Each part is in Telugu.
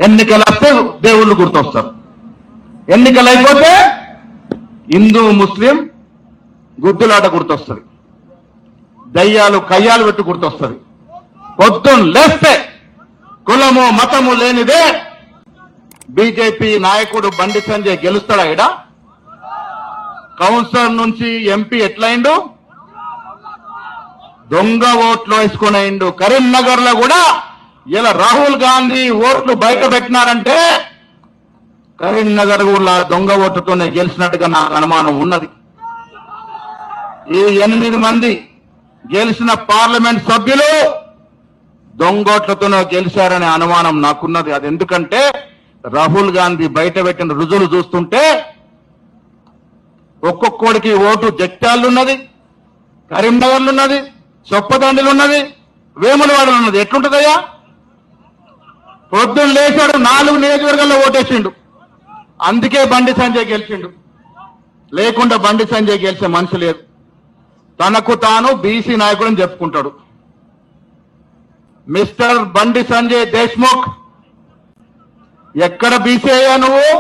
ఎన్నికలు వస్తే దేవుళ్ళు గుర్తొస్తారు, ఎన్నికలు అయిపోతే హిందూ ముస్లిం గుద్దులాట గుర్తొస్తుంది, దయ్యాలు కయ్యాలు పెట్టి గుర్తొస్తుంది. పొద్దున్న లేస్తే కులము మతము లేనిదే బీజేపీ నాయకుడు బండి సంజయ్ గెలుస్తాడా? ఇడ కౌన్సిలర్ నుంచి ఎంపీ ఎట్లయిండు? దొంగ ఓట్లు వేసుకుని అయిండు. కరీంనగర్ లో కూడా ఇలా రాహుల్ గాంధీ ఓట్లు బయట పెట్టినారంటే కరీంనగర్ కూడా దొంగ ఓట్లతోనే గెలిచినట్టుగా నాకు అనుమానం ఉన్నది. ఈ 8 మంది గెలిచిన పార్లమెంట్ సభ్యులు దొంగోట్లతోనే గెలిచారనే అనుమానం నాకున్నది. అది ఎందుకంటే రాహుల్ గాంధీ బయట పెట్టిన రుజువులు చూస్తుంటే ఒక్కొక్కడికి ఓటు జగిత్యాలు ఉన్నది, కరీంనగర్లు ఉన్నది, చొప్పదండిలు ఉన్నది, వేములవాడలు ఉన్నది. ఎట్లుంటదయ్యా? పొద్దున్న లేచాడు 4 నియోజకవర్గాల్లో ఓటేసిండు, అందుకే బండి సంజయ్ గెలిచిండు. లేకుండా బండి సంజయ్ గెలిచే మనిషి లేదు. తనకు తాను బీసీ నాయకుడని చెప్పుకుంటాడు. మిస్టర్ బండి సంజయ్ దేశ్ముఖ్, ఎక్కడ బీసీ అయ్యా నువ్వు?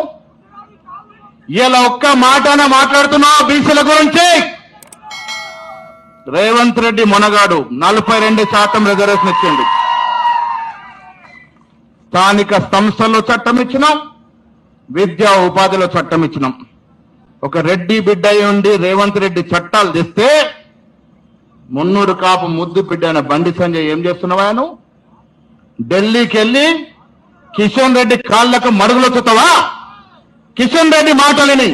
ఇలా ఒక్క మాటన మాట్లాడుతున్నావు బీసీల గురించి? రేవంత్ రెడ్డి మొనగాడు 42% రిజర్వేషన్ ఇచ్చిండు. స్థానిక సంస్థల్లో చట్టం ఇచ్చినాం, విద్యా ఉపాధిలో చట్టం ఇచ్చినాం. ఒక రెడ్డి బిడ్డ ఉండి రేవంత్ రెడ్డి చట్టాలు తెస్తే మున్నూరు కాపు ముద్దు బిడ్డ అయిన బండి సంజయ్ ఏం చేస్తున్నావా? నువ్వు ఢిల్లీకి వెళ్ళి కిషన్ రెడ్డి కాళ్లకు మడుగులు వచ్చుతావా? కిషన్ రెడ్డి మాటలిని,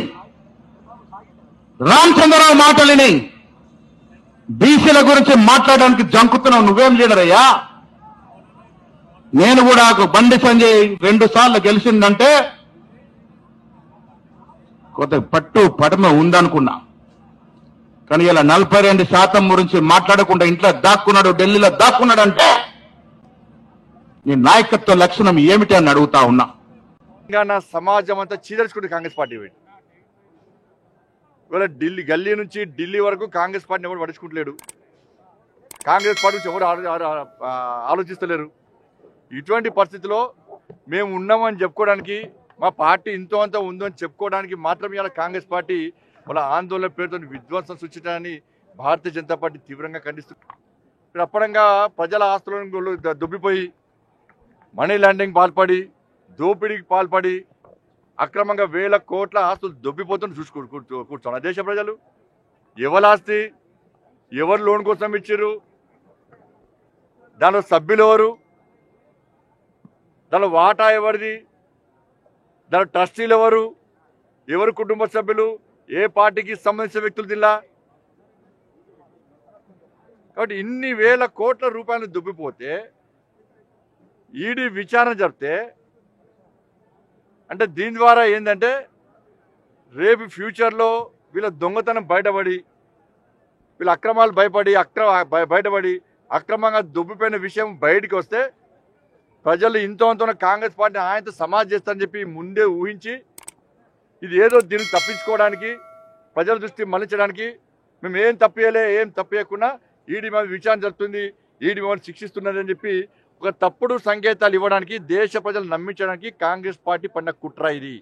రామచంద్రరావు మాటలిని బీసీల గురించి మాట్లాడడానికి జంకుతున్నావు. నువ్వేం లీడర్ అయ్యా? నేను కూడా బండి సంజయ్ 2 సార్లు గెలిచిందంటే కొత్త పట్టు పడమ ఉందనుకున్నా. కానీ ఇలా 42% గురించి మాట్లాడకుండా ఇంట్లో దాక్కున్నాడు, ఢిల్లీలో దాక్కున్నాడంటే నీ నాయకత్వ లక్షణం ఏమిటి అని అడుగుతా ఉన్నా. తెలంగాణ సమాజం అంతా చీదర్చుకుంటే కాంగ్రెస్ పార్టీ పెట్టి ఇవాళ గల్లీ నుంచి ఢిల్లీ వరకు కాంగ్రెస్ పార్టీని ఎవరు పట్టించుకుంటలేడు. కాంగ్రెస్ పార్టీ నుంచి ఎవరు ఆలోచిస్తలేరు. ఇటువంటి పరిస్థితిలో మేము ఉన్నామని చెప్పుకోవడానికి, మా పార్టీ ఇంతో అంతా ఉందని చెప్పుకోవడానికి మాత్రం ఇవాళ కాంగ్రెస్ పార్టీ వాళ్ళ ఆందోళన పేరుతో విధ్వంసం సృష్టించడాన్ని భారతీయ జనతా పార్టీ తీవ్రంగా ఖండిస్తుంది. అప్పడంగా ప్రజల ఆస్తులను దుబ్బిపోయి మనీ లాండరింగ్ పాల్పడి, దోపిడీకి పాల్పడి అక్రమంగా వేల కోట్ల ఆస్తులు దొబ్బిపోతున్న కూర్చోండి. దేశ ప్రజలు ఎవరి ఆస్తి, ఎవరు లోన్ కోసం ఇచ్చారు, దానిలో సభ్యులు ఎవరు, దానిలో వాటా ఎవరిది, దాని ట్రస్టీలు ఎవరు, ఎవరు కుటుంబ సభ్యులు, ఏ పార్టీకి సంబంధించిన వ్యక్తులు జిల్లా. కాబట్టి ఇన్ని వేల కోట్ల రూపాయలు దుబ్బిపోతే ఈడీ విచారణ జరిపితే అంటే దీని ద్వారా ఏంటంటే రేపు ఫ్యూచర్లో వీళ్ళ దొంగతనం బయటపడి, వీళ్ళ అక్రమాలు బయటపడి అక్రమంగా దుబ్బిపోయిన విషయం బయటికి వస్తే ప్రజలు ఇంతో కాంగ్రెస్ పార్టీ ఆయనతో సమాజ్ చేస్తారని చెప్పి ముందే ఊహించి ఇది ఏదో దీన్ని తప్పించుకోవడానికి, ప్రజల దృష్టి మళ్లించడానికి మేము ఏం తప్పియకుండా ఈడీ మీద విచారణ జరుగుతుంది, ఈడీ మమ్మల్ని శిక్షిస్తున్నది అని చెప్పి ఒక తప్పుడు సంకేతాలు ఇవ్వడానికి, దేశ ప్రజలు నమ్మించడానికి కాంగ్రెస్ పార్టీ పడిన కుట్ర ఇది.